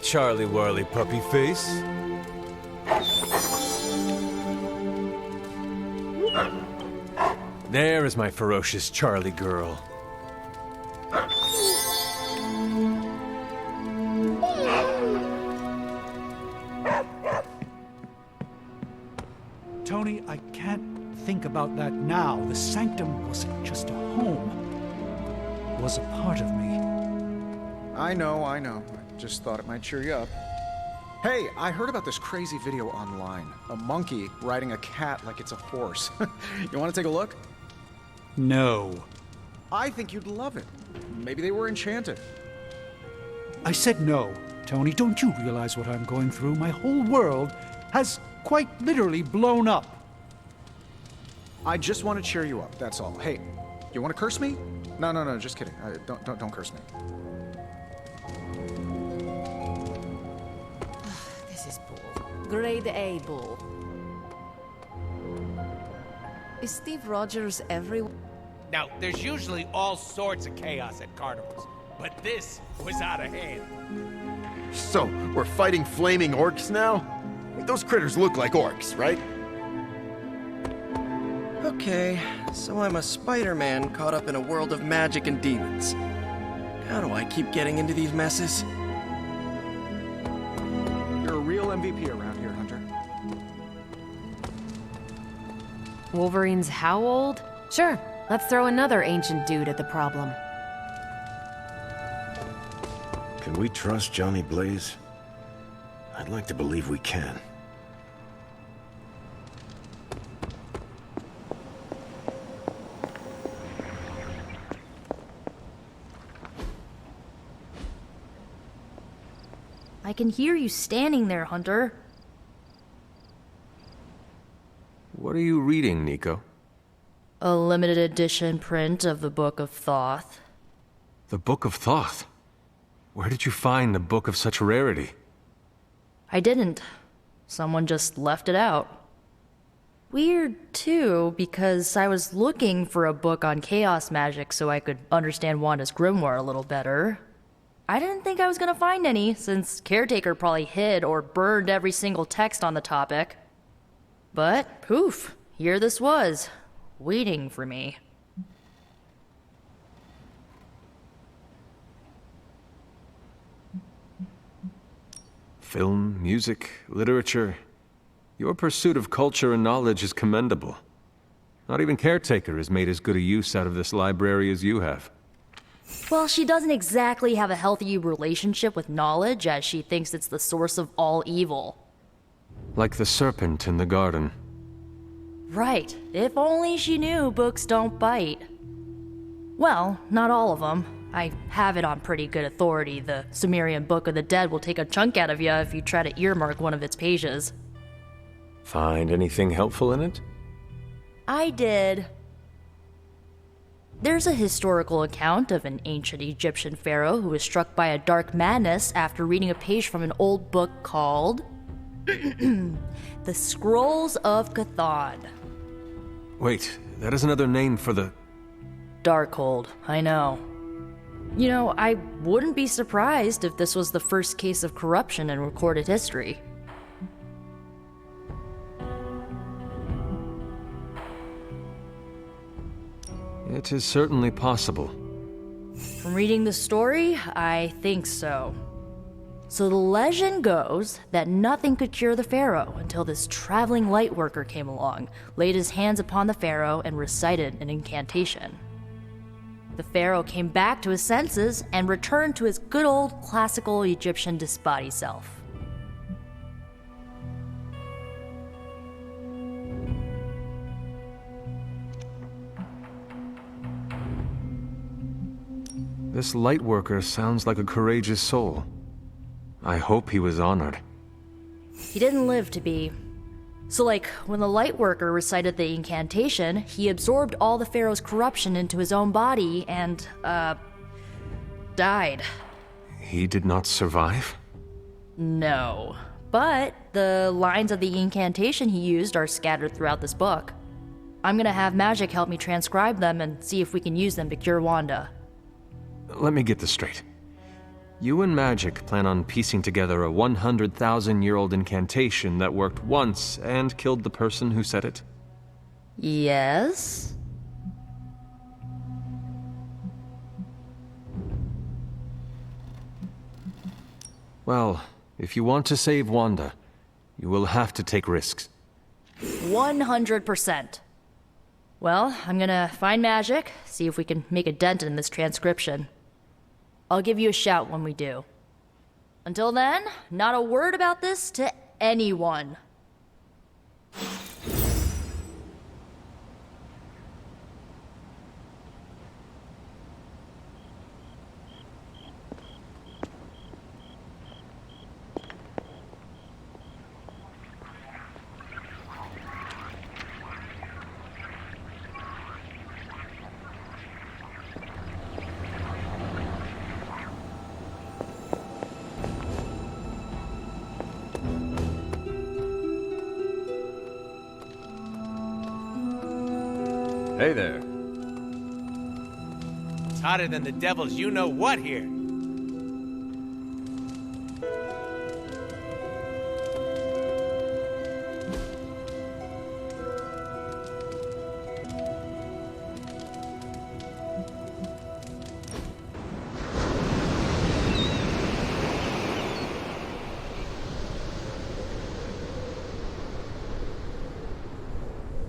Hey, Charlie Whirly Puppy Face. There is my ferocious Charlie girl. Tony, I can't think about that now. The sanctum wasn't just a home. It was a part of me. I know. I just thought it might cheer you up. Hey, I heard about this crazy video online. A monkey riding a cat like it's a horse. You want to take a look? No. I think you'd love it. Maybe they were enchanted. I said no. Tony, don't you realize what I'm going through? My whole world has quite literally blown up. I just want to cheer you up, that's all. Hey, you want to curse me? No, just kidding. Don't curse me. This is bull. Grade A bull. Is Steve Rogers everywhere? Now, there's usually all sorts of chaos at carnivals, but this was out of hand. So, we're fighting flaming orcs now? Those critters look like orcs, right? Okay, so I'm a Spider-Man caught up in a world of magic and demons. How do I keep getting into these messes? You're a real MVP around here, Hunter. Wolverine's how old? Sure, let's throw another ancient dude at the problem. Can we trust Johnny Blaze? I'd like to believe we can. I can hear you standing there, Hunter. What are you reading, Nico? A limited edition print of the Book of Thoth. The Book of Thoth? Where did you find a book of such rarity? I didn't. Someone just left it out. Weird, too, because I was looking for a book on chaos magic so I could understand Wanda's grimoire a little better. I didn't think I was gonna find any, since Caretaker probably hid or burned every single text on the topic. But, poof, here this was, waiting for me. Film, music, literature. Your pursuit of culture and knowledge is commendable. Not even Caretaker has made as good a use out of this library as you have. Well, she doesn't exactly have a healthy relationship with knowledge, as she thinks it's the source of all evil. Like the serpent in the garden. Right. If only she knew books don't bite. Well, not all of them. I have it on pretty good authority. The Sumerian Book of the Dead will take a chunk out of you if you try to earmark one of its pages. Find anything helpful in it? I did. There's a historical account of an ancient Egyptian pharaoh who was struck by a dark madness after reading a page from an old book called The Scrolls of Chthon. Wait, that is another name for the... Darkhold, I know. You know, I wouldn't be surprised if this was the first case of corruption in recorded history. It is certainly possible. From reading the story, I think so. So the legend goes that nothing could cure the pharaoh until this traveling lightworker came along, laid his hands upon the pharaoh, and recited an incantation. The pharaoh came back to his senses and returned to his good old classical Egyptian disbody self. This lightworker sounds like a courageous soul. I hope he was honored. He didn't live to be. So when the lightworker recited the incantation, he absorbed all the pharaoh's corruption into his own body and, died. He did not survive? No. But the lines of the incantation he used are scattered throughout this book. I'm gonna have magic help me transcribe them and see if we can use them to cure Wanda. Let me get this straight. You and Magic plan on piecing together a 100,000-year-old incantation that worked once and killed the person who said it? Yes? Well, if you want to save Wanda, you will have to take risks. 100%. Well, I'm gonna find Magic, see if we can make a dent in this transcription. I'll give you a shout when we do. Until then, not a word about this to anyone. Hey there. It's hotter than the devil's you-know-what here.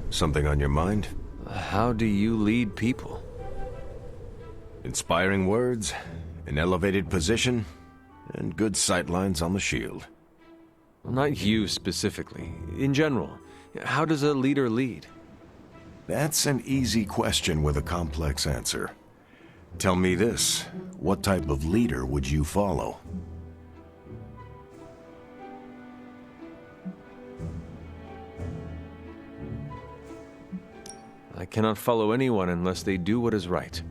Something on your mind? How do you lead people? Inspiring words, an elevated position, and good sightlines on the shield. Well, not you specifically. In general, how does a leader lead? That's an easy question with a complex answer. Tell me this, what type of leader would you follow? I cannot follow anyone unless they do what is right.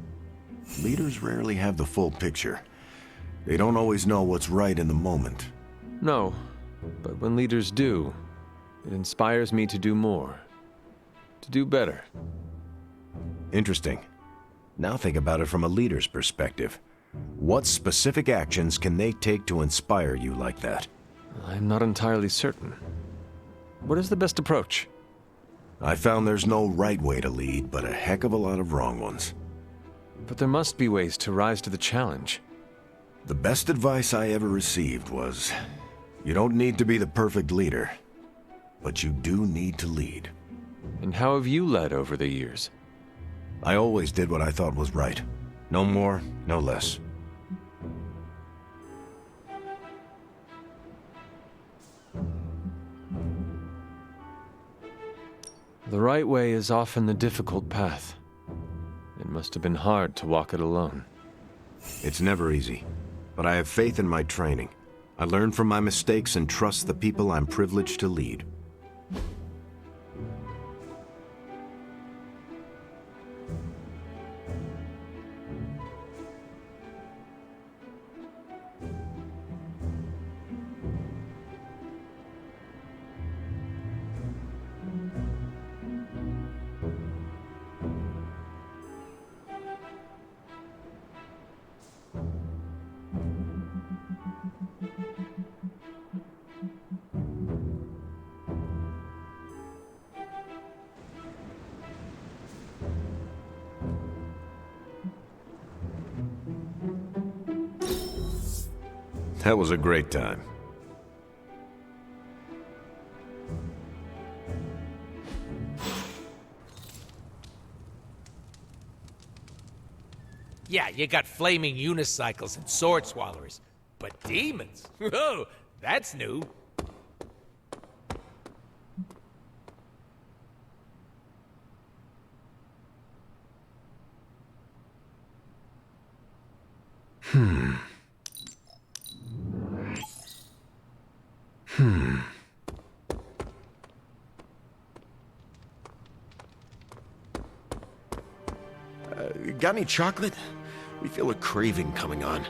Leaders rarely have the full picture. They don't always know what's right in the moment. No, but when leaders do, it inspires me to do more. To do better. Interesting. Now think about it from a leader's perspective. What specific actions can they take to inspire you like that? I'm not entirely certain. What is the best approach? I found there's no right way to lead, but a heck of a lot of wrong ones. But there must be ways to rise to the challenge. The best advice I ever received was, you don't need to be the perfect leader, but you do need to lead. And how have you led over the years? I always did what I thought was right. No more, no less. The right way is often the difficult path. It must have been hard to walk it alone. It's never easy, but I have faith in my training. I learn from my mistakes and trust the people I'm privileged to lead. That was a great time. Yeah, you got flaming unicycles and sword swallowers. But demons? Oh, that's new. Got any chocolate? We feel a craving coming on.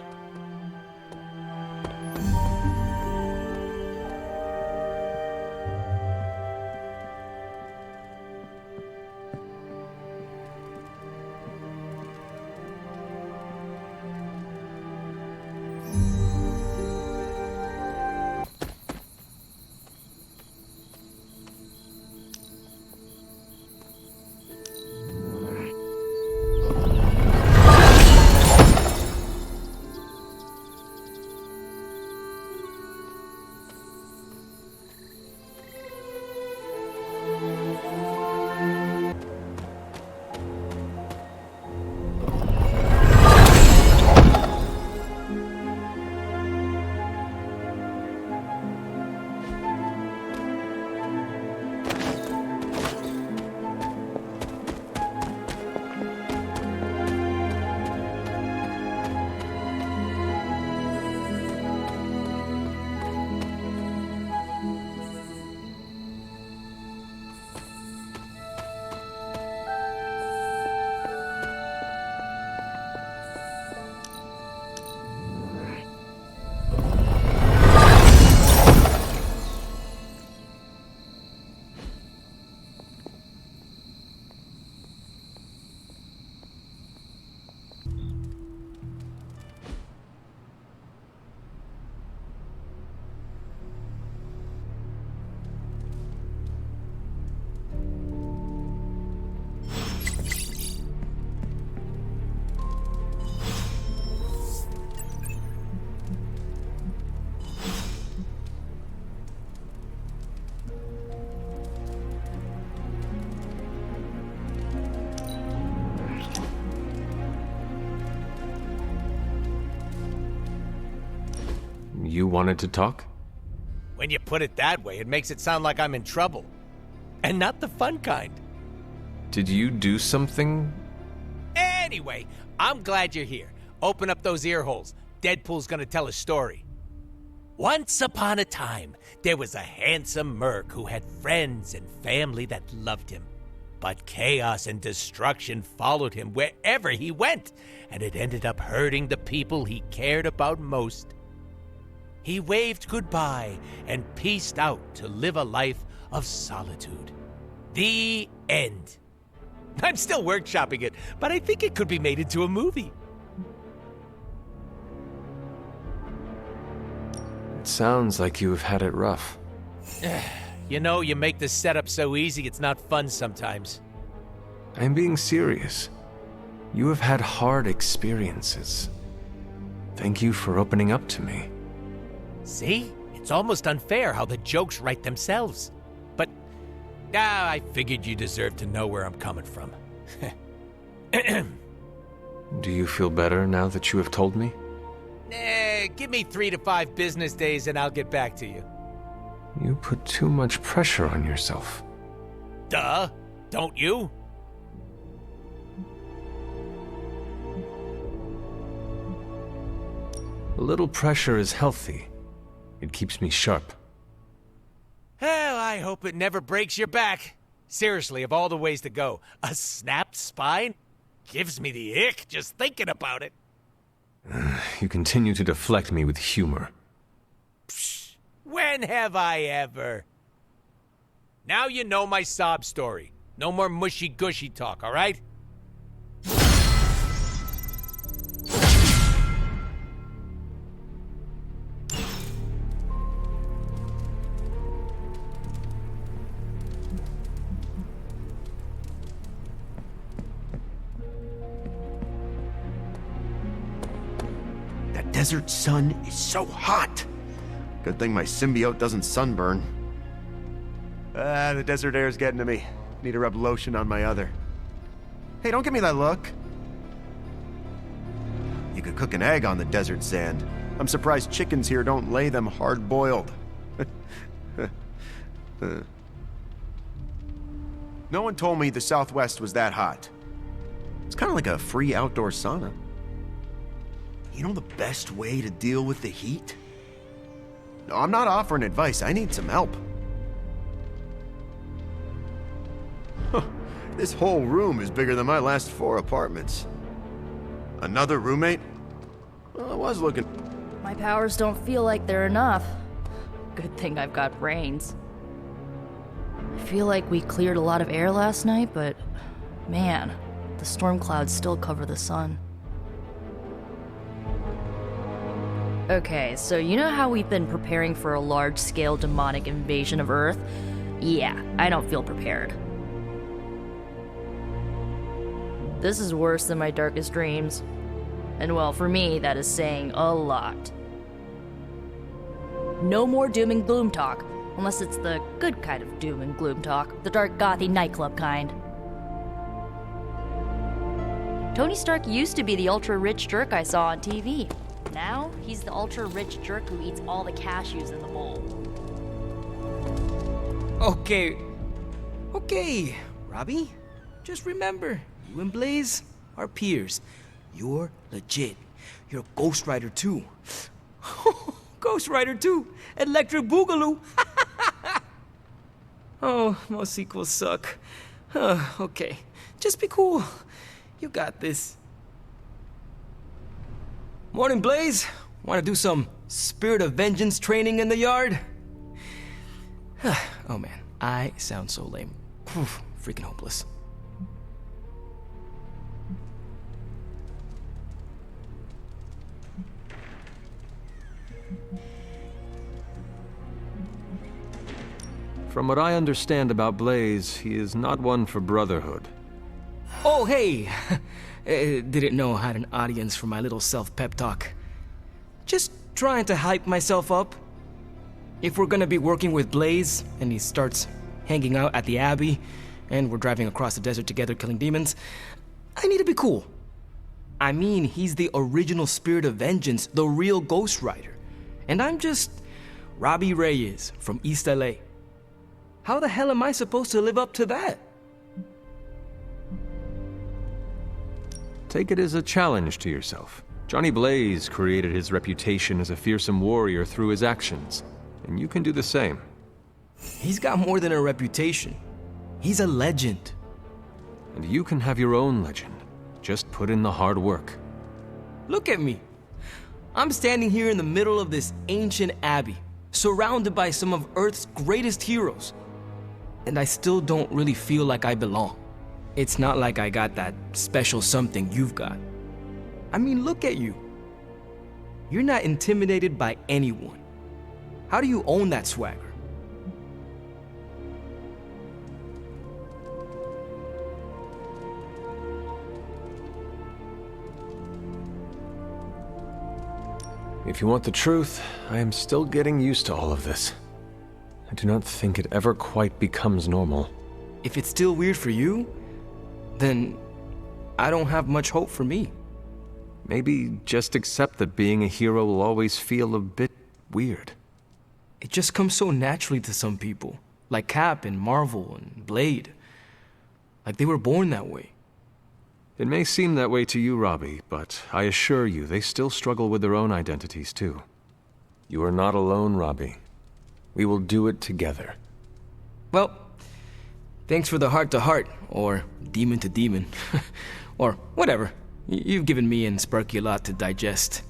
You wanted to talk? When you put it that way, it makes it sound like I'm in trouble. And not the fun kind. Did you do something? Anyway, I'm glad you're here. Open up those ear holes. Deadpool's gonna tell a story. Once upon a time, there was a handsome merc who had friends and family that loved him. But chaos and destruction followed him wherever he went, and it ended up hurting the people he cared about most. He waved goodbye and peaced out to live a life of solitude. The end. I'm still workshopping it, but I think it could be made into a movie. It sounds like you have had it rough. You know, you make this setup so easy, it's not fun sometimes. I'm being serious. You have had hard experiences. Thank you for opening up to me. See? It's almost unfair how the jokes write themselves. But, I figured you deserved to know where I'm coming from. Do you feel better now that you have told me? Give me 3 to 5 business days and I'll get back to you. You put too much pressure on yourself. Duh, don't you? A little pressure is healthy. It keeps me sharp. Well, I hope it never breaks your back. Seriously, of all the ways to go, a snapped spine gives me the ick just thinking about it. You continue to deflect me with humor. Psh, when have I ever? Now you know my sob story. No more mushy-gushy talk, all right? Desert sun is so hot. Good thing my symbiote doesn't sunburn. The desert air's getting to me. Need to rub lotion on my other. Hey, don't give me that look. You could cook an egg on the desert sand. I'm surprised chickens here don't lay them hard-boiled. No one told me the Southwest was that hot. It's kind of like a free outdoor sauna. You know the best way to deal with the heat? No, I'm not offering advice. I need some help. This whole room is bigger than my last 4 apartments. Another roommate? Well, I was looking... My powers don't feel like they're enough. Good thing I've got brains. I feel like we cleared a lot of air last night, but... man, the storm clouds still cover the sun. Okay, so you know how we've been preparing for a large-scale demonic invasion of Earth? Yeah, I don't feel prepared. This is worse than my darkest dreams. And well, for me, that is saying a lot. No more doom and gloom talk, unless it's the good kind of doom and gloom talk, the dark gothy nightclub kind. Tony Stark used to be the ultra-rich jerk I saw on TV. Now, he's the ultra-rich jerk who eats all the cashews in the bowl. Okay, Robbie. Just remember, you and Blaze are peers. You're legit. You're Ghost Rider too. Ghost Rider 2! Electric Boogaloo! Oh, most sequels suck. Okay, just be cool. You got this. Morning, Blaze. Want to do some Spirit of Vengeance training in the yard? Oh man, I sound so lame. Freaking hopeless. From what I understand about Blaze, he is not one for brotherhood. Oh, hey! Didn't know I had an audience for my little self-pep talk. Just trying to hype myself up. If we're gonna be working with Blaze, and he starts hanging out at the Abbey, and we're driving across the desert together killing demons, I need to be cool. I mean, he's the original Spirit of Vengeance, the real Ghost Rider. And I'm just Robbie Reyes from East LA. How the hell am I supposed to live up to that? Take it as a challenge to yourself. Johnny Blaze created his reputation as a fearsome warrior through his actions, and you can do the same. He's got more than a reputation. He's a legend. And you can have your own legend. Just put in the hard work. Look at me. I'm standing here in the middle of this ancient abbey, surrounded by some of Earth's greatest heroes. And I still don't really feel like I belong. It's not like I got that special something you've got. I mean, look at you. You're not intimidated by anyone. How do you own that swagger? If you want the truth, I am still getting used to all of this. I do not think it ever quite becomes normal. If it's still weird for you, then I don't have much hope for me. Maybe just accept that being a hero will always feel a bit weird. It just comes so naturally to some people, like Cap and Marvel and Blade. Like they were born that way. It may seem that way to you, Robbie, but I assure you, they still struggle with their own identities, too. You are not alone, Robbie. We will do it together. Well, thanks for the heart-to-heart, or demon-to-demon, or whatever. You've given me and Sparky a lot to digest.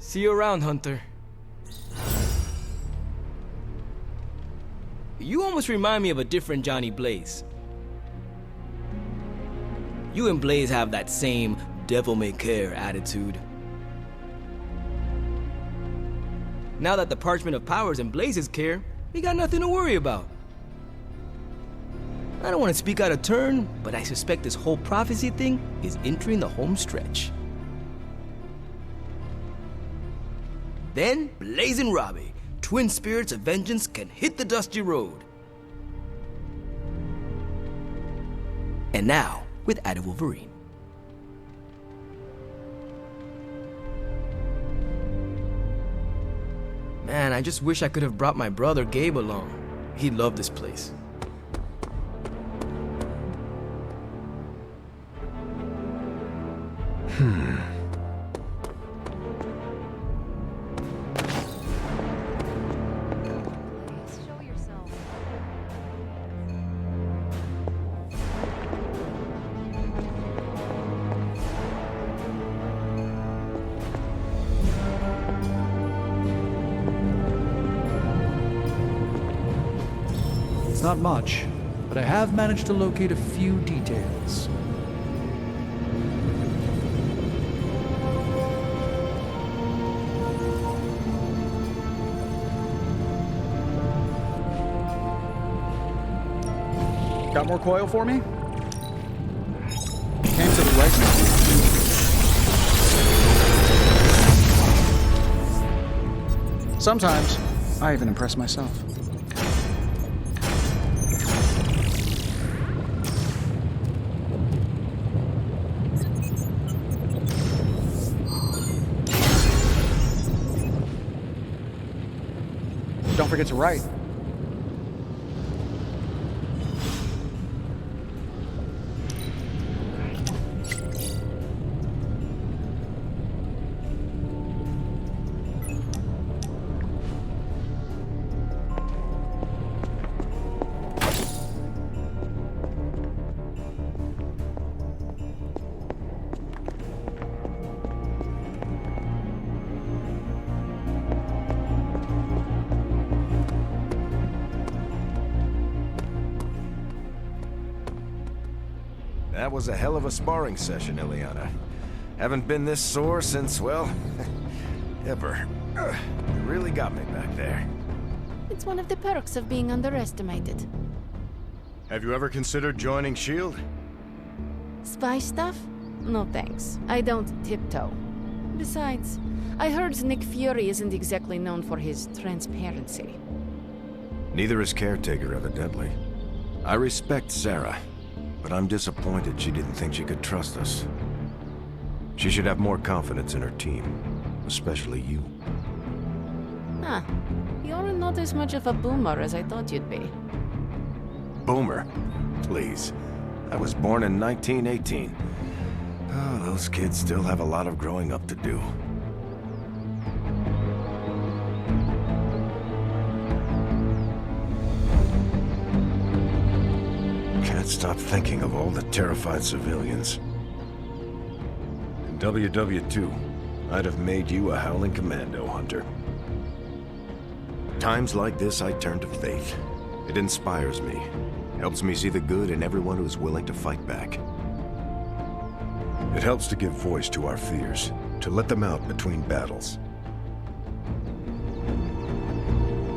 See you around, Hunter. You almost remind me of a different Johnny Blaze. You and Blaze have that same devil-may-care attitude. Now that the Parchment of Power is in Blaze's care, we got nothing to worry about. I don't want to speak out of turn, but I suspect this whole prophecy thing is entering the home stretch. Then, Blaze and Robbie, twin spirits of vengeance, can hit the dusty road. And now, with Ada Wolverine. Man, I just wish I could have brought my brother Gabe along. He'd love this place. Show yourself. It's not much, but I have managed to locate a few details. Got more coil for me? Came to the right now. Sometimes, I even impress myself. Don't forget to write. That was a hell of a sparring session, Ileana. Haven't been this sore since, well, ever. You really got me back there. It's one of the perks of being underestimated. Have you ever considered joining S.H.I.E.L.D.? Spy stuff? No thanks. I don't tiptoe. Besides, I heard Nick Fury isn't exactly known for his transparency. Neither is Caretaker, evidently. I respect Sarah, but I'm disappointed she didn't think she could trust us. She should have more confidence in her team, especially you. Huh. You're not as much of a boomer as I thought you'd be. Boomer? Please. I was born in 1918. Oh, those kids still have a lot of growing up to do. Can't stop thinking of all the terrified civilians. In WW2, I'd have made you a howling commando, Hunter. Times like this, I turn to faith. It inspires me. Helps me see the good in everyone who's willing to fight back. It helps to give voice to our fears, to let them out between battles.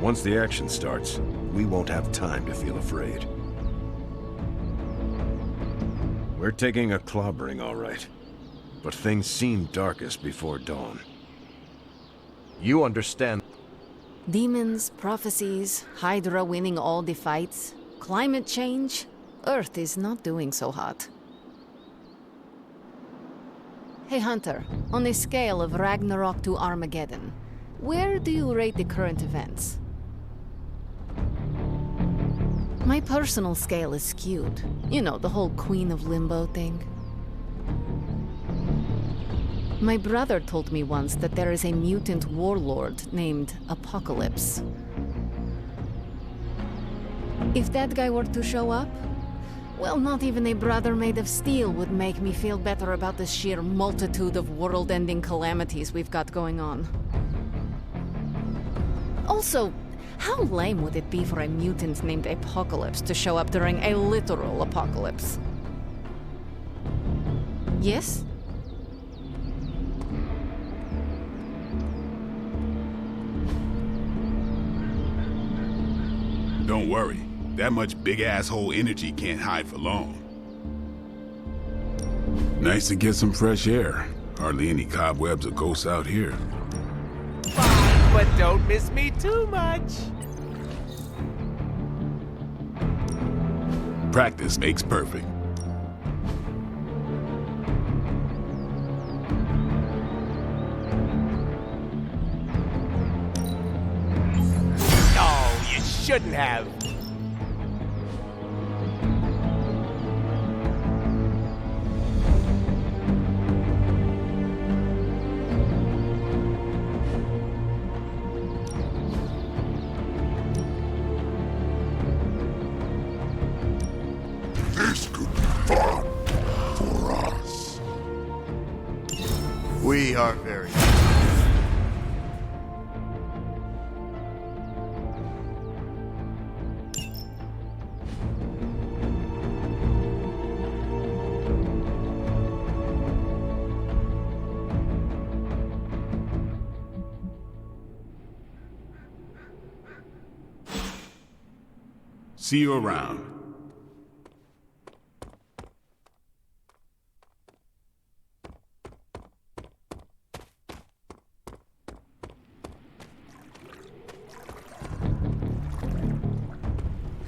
Once the action starts, we won't have time to feel afraid. We're taking a clobbering, all right. But things seem darkest before dawn. You understand? Demons, prophecies, HYDRA winning all the fights, climate change. Earth is not doing so hot. Hey Hunter, on a scale of Ragnarok to Armageddon, where do you rate the current events? My personal scale is skewed. You know, the whole Queen of Limbo thing. My brother told me once that there is a mutant warlord named Apocalypse. If that guy were to show up, well, not even a brother made of steel would make me feel better about the sheer multitude of world-ending calamities we've got going on. Also, how lame would it be for a mutant named Apocalypse to show up during a literal apocalypse? Yes? Don't worry. That much big asshole energy can't hide for long. Nice to get some fresh air. Hardly any cobwebs or ghosts out here. Fine, but don't miss me too much. Practice makes perfect. No, you shouldn't have. We are very... See you around.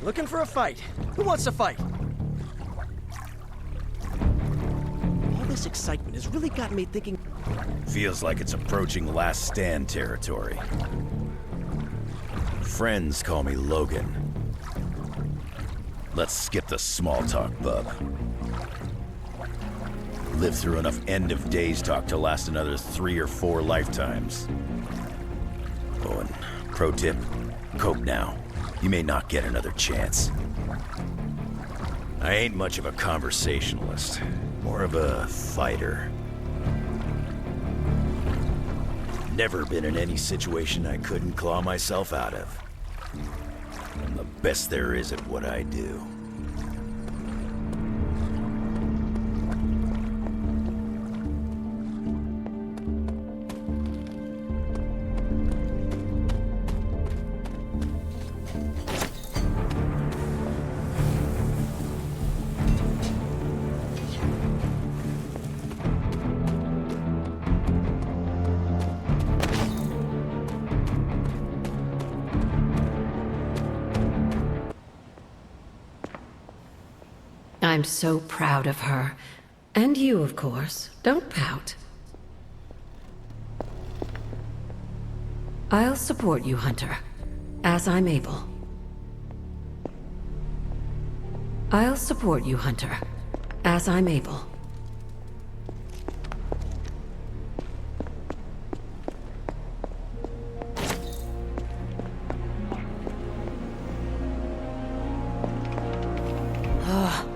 Looking for a fight. Who wants to fight? All this excitement has really got me thinking... Feels like it's approaching last stand territory. Friends call me Logan. Let's skip the small talk, bub. Lived through enough end of days talk to last another 3 or 4 lifetimes. Oh, and pro tip, cope now. You may not get another chance. I ain't much of a conversationalist, more of a fighter. Never been in any situation I couldn't claw myself out of. I'm the best there is at what I do. I'm so proud of her. And you, of course. Don't pout. I'll support you, Hunter, as I'm able. I'll support you, Hunter, as I'm able.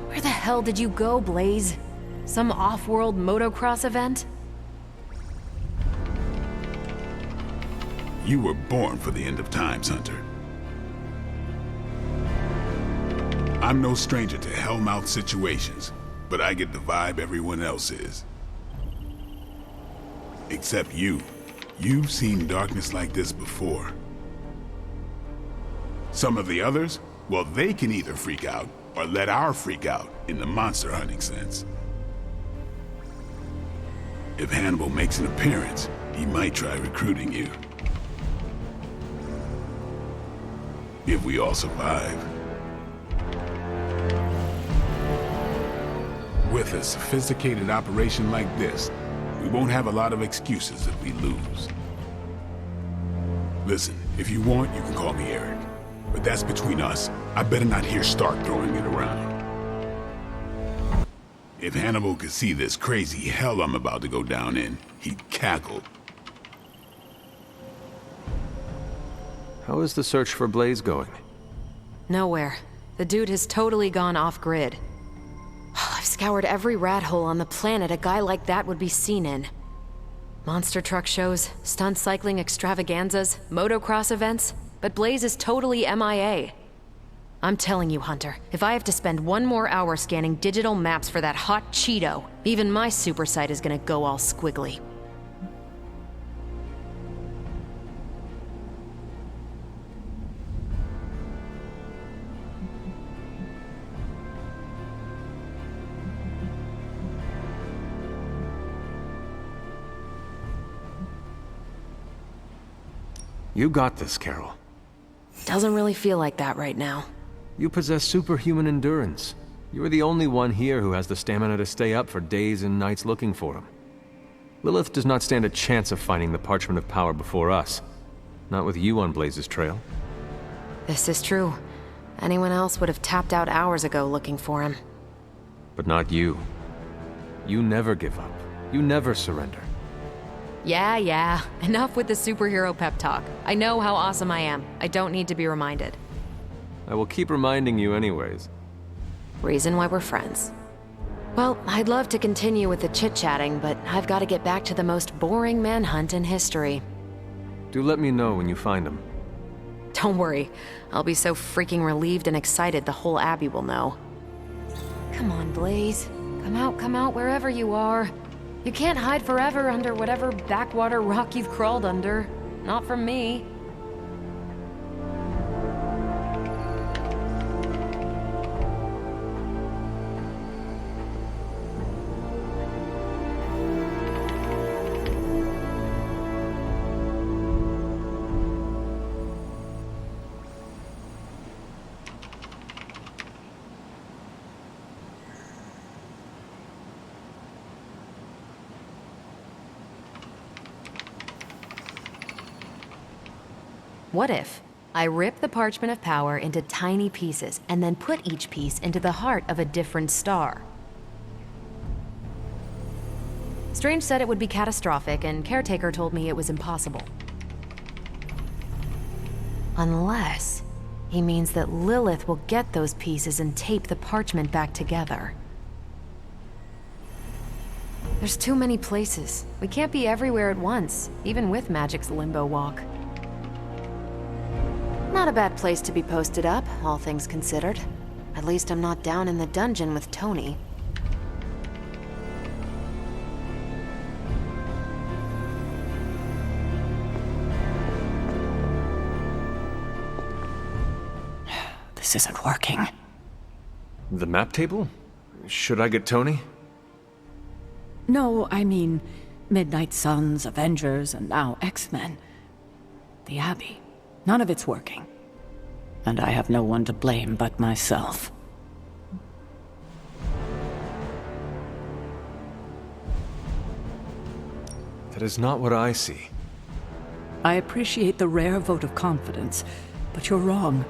Where the hell did you go, Blaze? Some off-world motocross event? You were born for the end of times, Hunter. I'm no stranger to hellmouth situations, but I get the vibe everyone else is. Except you. You've seen darkness like this before. Some of the others, well, they can either freak out or let our freak out in the monster hunting sense. If Hannibal makes an appearance, he might try recruiting you. If we all survive. With a sophisticated operation like this, we won't have a lot of excuses if we lose. Listen, if you want, you can call me Eric. But that's between us. I better not hear Stark throwing it around. If Hannibal could see this crazy hell I'm about to go down in, he'd cackle. How is the search for Blaze going? Nowhere. The dude has totally gone off-grid. I've scoured every rat hole on the planet a guy like that would be seen in. Monster truck shows, stunt cycling extravaganzas, motocross events, but Blaze is totally MIA. I'm telling you, Hunter, if I have to spend one more hour scanning digital maps for that hot Cheeto, even my super sight is gonna go all squiggly. You got this, Carol. Doesn't really feel like that right now. You possess superhuman endurance. You are the only one here who has the stamina to stay up for days and nights looking for him. Lilith does not stand a chance of finding the Parchment of Power before us. Not with you on Blaze's trail. This is true. Anyone else would have tapped out hours ago looking for him. But not you. You never give up. You never surrender. Yeah. Enough with the superhero pep talk. I know how awesome I am. I don't need to be reminded. I will keep reminding you anyways. Reason why we're friends. Well, I'd love to continue with the chit-chatting, but I've got to get back to the most boring manhunt in history. Do let me know when you find him. Don't worry. I'll be so freaking relieved and excited the whole Abbey will know. Come on, Blaze. Come out wherever you are. You can't hide forever under whatever backwater rock you've crawled under. Not from me. What if I rip the Parchment of Power into tiny pieces and then put each piece into the heart of a different star? Strange said it would be catastrophic, and Caretaker told me it was impossible. Unless he means that Lilith will get those pieces and tape the parchment back together. There's too many places. We can't be everywhere at once, even with Magic's limbo walk. Not a bad place to be posted up, all things considered. At least I'm not down in the dungeon with Tony. This isn't working. The map table? Should I get Tony? No, I mean, Midnight Suns, Avengers, and now X-Men. The Abbey. None of it's working. And I have no one to blame but myself. That is not what I see. I appreciate the rare vote of confidence, but you're wrong.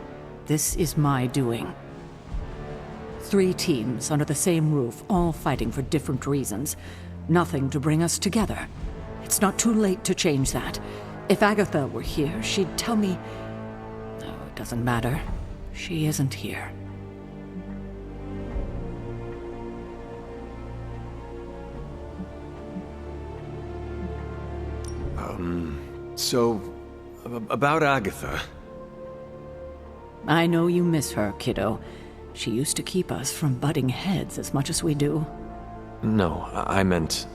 This is my doing. 3 teams under the same roof, all fighting for different reasons. Nothing to bring us together. It's not too late to change that. If Agatha were here, she'd tell me... No, it doesn't matter. She isn't here. So, about Agatha. I know you miss her, kiddo. She used to keep us from butting heads as much as we do. No, I meant...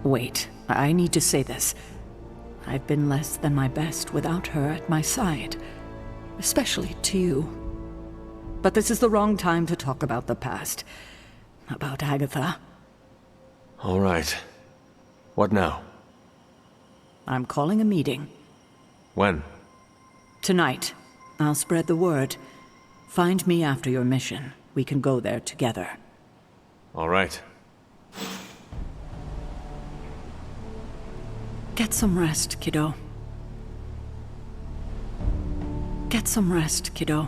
Wait, I need to say this. I've been less than my best without her at my side. Especially to you. But this is the wrong time to talk about the past. About Agatha. All right. What now? I'm calling a meeting. When? Tonight. I'll spread the word. Find me after your mission. We can go there together. All right. Get some rest, kiddo. Get some rest, kiddo.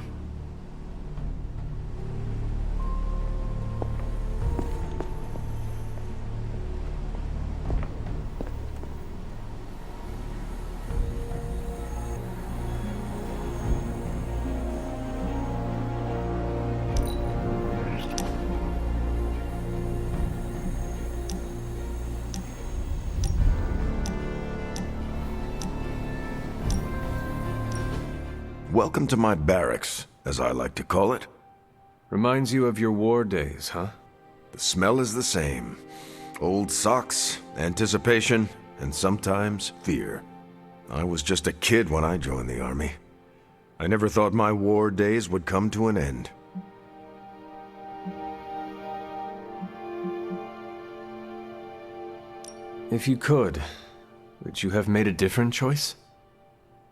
Welcome to my barracks, as I like to call it. Reminds you of your war days, huh? The smell is the same. Old socks, anticipation, and sometimes fear. I was just a kid when I joined the army. I never thought my war days would come to an end. If you could you have made a different choice?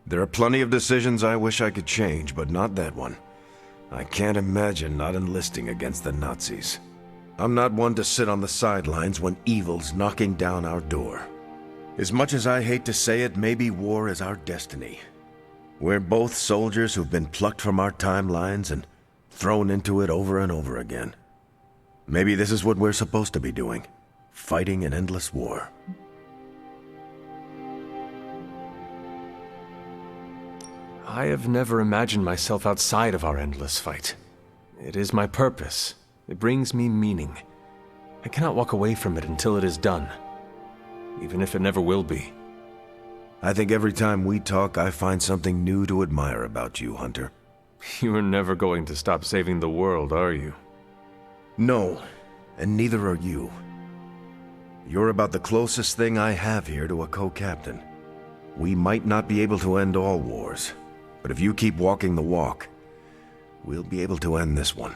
There are plenty of decisions I wish I could change, but not that one. I can't imagine not enlisting against the Nazis. I'm not one to sit on the sidelines when evil's knocking down our door. As much as I hate to say it, maybe war is our destiny. We're both soldiers who've been plucked from our timelines and thrown into it over and over again. Maybe this is what we're supposed to be doing, fighting an endless war. I have never imagined myself outside of our endless fight. It is my purpose. It brings me meaning. I cannot walk away from it until it is done. Even if it never will be. I think every time we talk, I find something new to admire about you, Hunter. You are never going to stop saving the world, are you? No, and neither are you. You're about the closest thing I have here to a co-captain. We might not be able to end all wars, but if you keep walking the walk, we'll be able to end this one.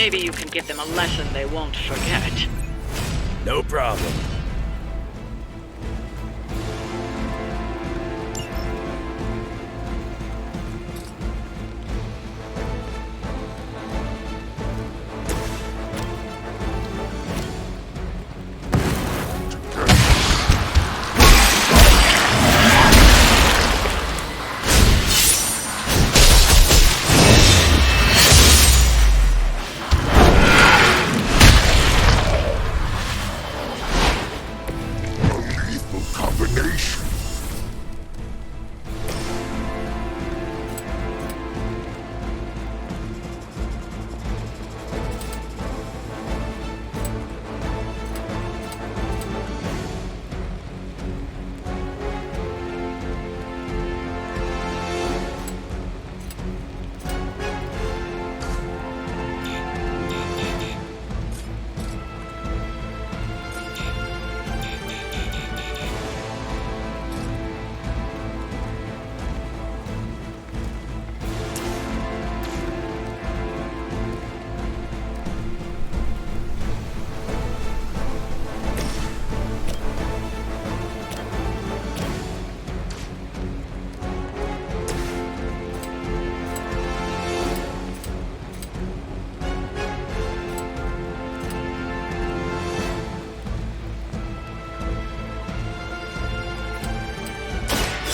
Maybe you can give them a lesson they won't forget. No problem.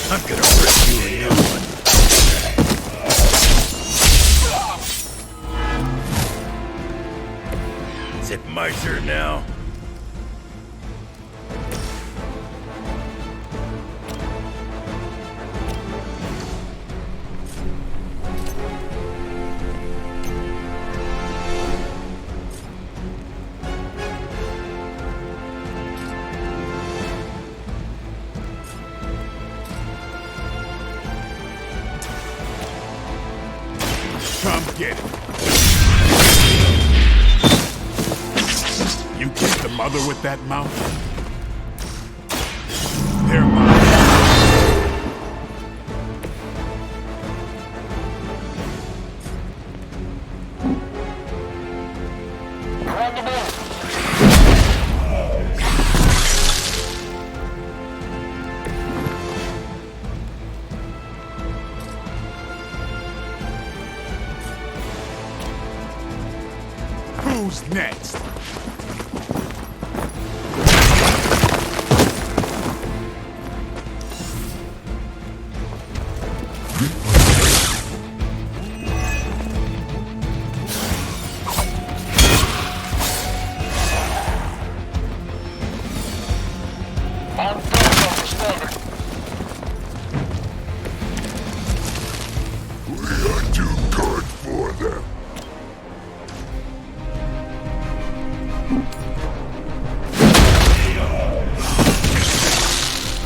I'm gonna rip you a new one. Is it my turn now? Come get it. You kicked the mother with that mouth? They're mine. Who's next? We are too good for them.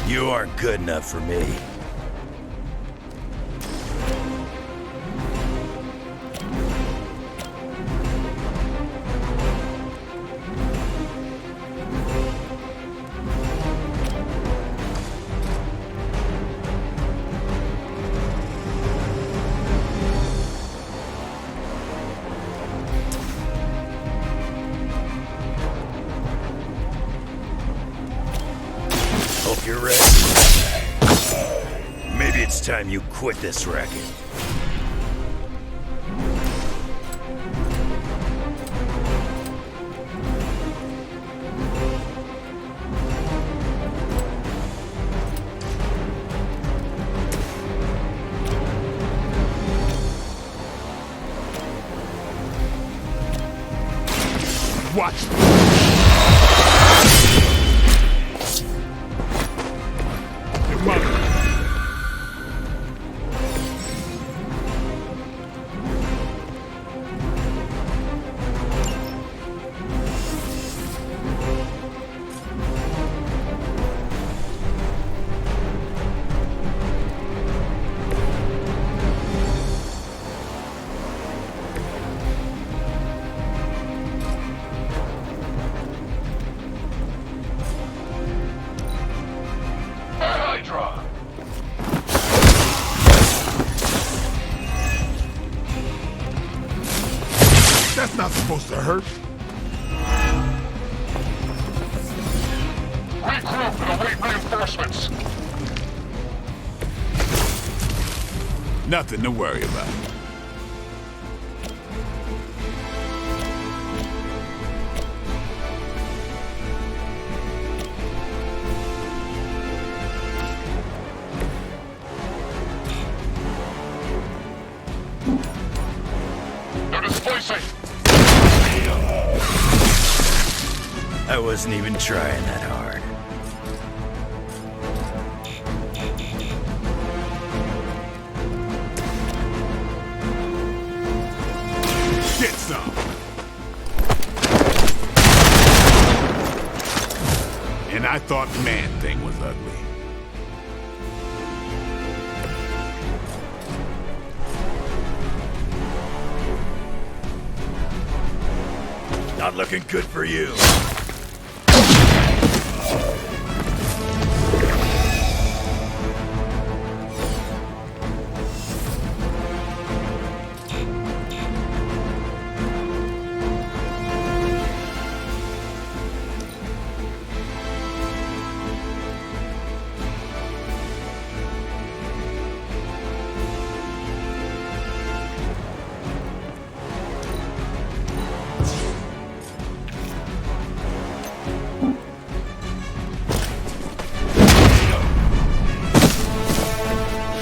You aren't good enough for me. Hope you're ready. Maybe it's time you quit this racket. Watch. Your mother. not supposed to hurt. Regroup and await reinforcements. Nothing to worry about. They're displacing. I wasn't even trying that hard. Get some. And I thought Man-Thing was ugly. Not looking good for you.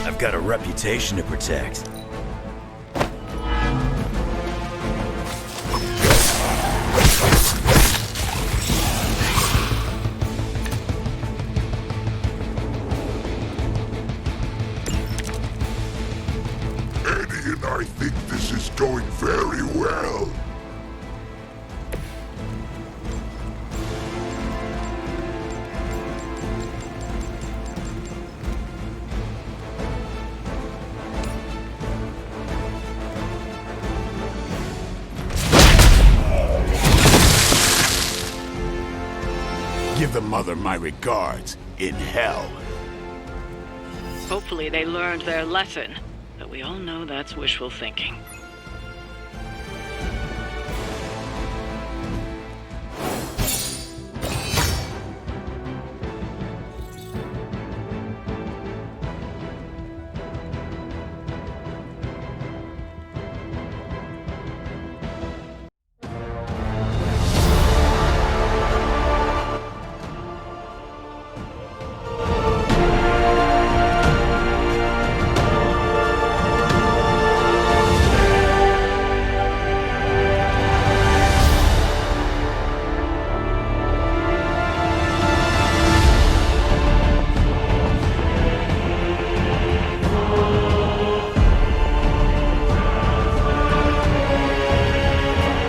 I've got a reputation to protect. Eddie and I think this is going very well. Give the mother my regards in hell. Hopefully they learned their lesson, but we all know that's wishful thinking.